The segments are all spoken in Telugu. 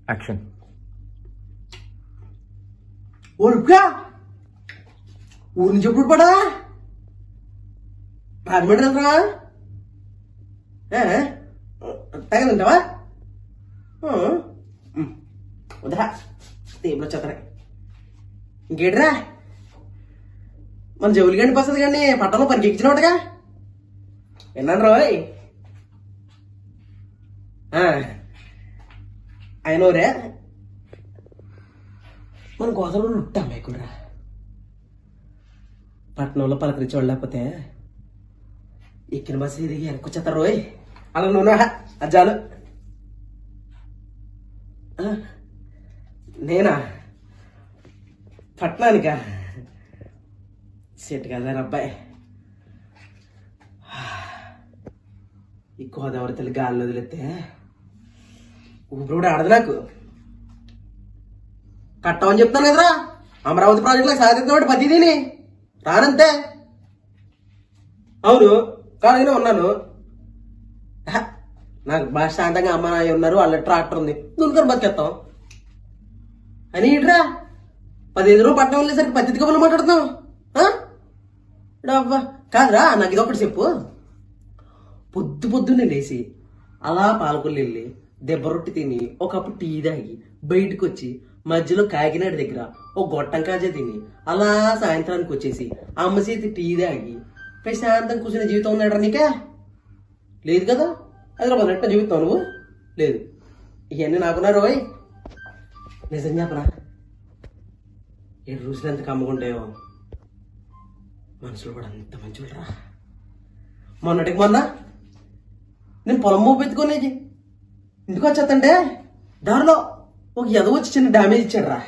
యాక్షన్. ఒరుగా ఊరి నుంచి ఎప్పుడు పడా రాజమండ్రి తగదంటావా వదరా తీపులు వచ్చేస్తాయి. ఇంకేటిరా మన జవులు గండి పసది కానీ పట్టణంలో పనికి ఎక్కించినట్టుగా విన్నాను రోయ్. ఆయనోరే మన గోదావరిలో లుట్ట అమ్మాయికురా పట్టణంలో పలకరించేవాళ్ళు లేకపోతే ఎక్కిన బస్సు ఇది వెనకొచ్చేస్తారు రోయ్. అలా నువ్వు అజ్జాలు నేనా పట్టణానికా సెట్ కదా అబ్బాయి. ఈ గోదావరి తల్లి గాలిలో వదిలేస్తే ఊపిరి కూడా ఆడదు నాకు. కట్టమని చెప్తాను కదరా అమరావతి ప్రాజెక్టులో సాధించిన పతిదిని రానంతే. అవును కాదుగానే ఉన్నాను. నాకు బాగా శాంతంగా అమ్మ నాయ ఉన్నారు, వాళ్ళ ట్రాక్టర్ ఉంది, దున్నుకొని బతికేస్తాం అని ఇట్రా 15 రోజులు పట్టణం వెళ్ళేసరికి పత్తి కబుర్లు మాట్లాడుతున్నాం. అవ్వ కాదురా నాకు ఇదొకటి చెప్పు. పొద్దున్నే లేచి అలా పాలకొల్లు వెళ్ళి దెబ్బ రొట్టి తిని ఒక కప్పు టీ తాగి బయటకు వచ్చి మధ్యలో కాకినాడ దగ్గర ఒక గొట్టం కాజా తిని అలా సాయంత్రానికి వచ్చేసి అమ్మ చేతి టీ తాగి ప్రశాంతం కూర్చునే జీవితం ఉన్నాడు నీకే? లేదు కదా. హైదరాబాద్ ఎట్లా జీవితావు నువ్వు? లేదు. ఇవన్నీ నాకున్నారు రోయ్. నిజం చెప్పరా 7 రోజులు ఎంత కమ్ముకుంటాయో మనుషులు కూడా అంత మంచివాళ్ళరా. మొన్నటికి మొన్న నేను పొలం మోపెత్తుకొని ఇంటికి వచ్చేస్తంటే దారిలో ఒక ఎదవ వచ్చి చిన్న డ్యామేజ్ ఇచ్చాడు రా.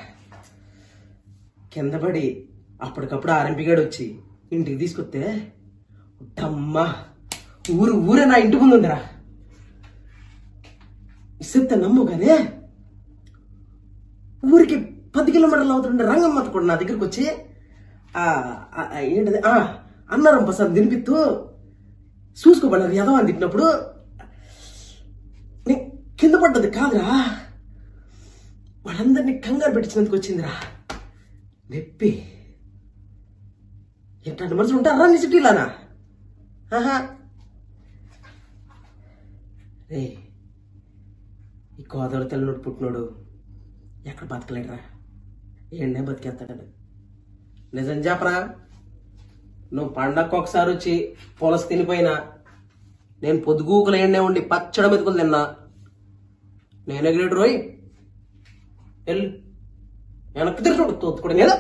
కింద పడి అప్పటికప్పుడు ఆర్ఎంపీగాడు వచ్చి ఇంటికి తీసుకొస్తే అమ్మా ఊరే నా ఇంటి ముందు ఉందిరా. చెప్తే నమ్ము కానీ ఊరికి 10 కిలోమీటర్లు అవుతుండే రంగమ్మ కూడా నా దగ్గరకు వచ్చి ఏంటది అన్నారం ప్రసాద్ తినిపిస్తూ చూసుకోబడ్డారు ఎదవ అని తిట్టినప్పుడు కింద పడ్డది కాదురా, వాళ్ళందరినీ కంగారు పెట్టించినందుకు వచ్చిందిరా నొప్పి. ఎట్లాంటి మనుషులు ఉంటారా నీ సిటీలోనా? రే ఈ గోదావరి తెల్లనోడు పుట్టినోడు ఎక్కడ బతకలేడురా, ఏండే బతికేస్తాడు. నిజం చెప్పరా నువ్వు పండగకు ఒకసారి వచ్చి పొలస తినిపోయినా నేను పొద్దుగూకులు ఎండే ఉండి పచ్చడి మెతుకులు తిన్నా నేనే గ్రేడు రోయ్. వెళ్ళు వెనక్కి తిరుగుతాడు తోతుకుడు నేదా.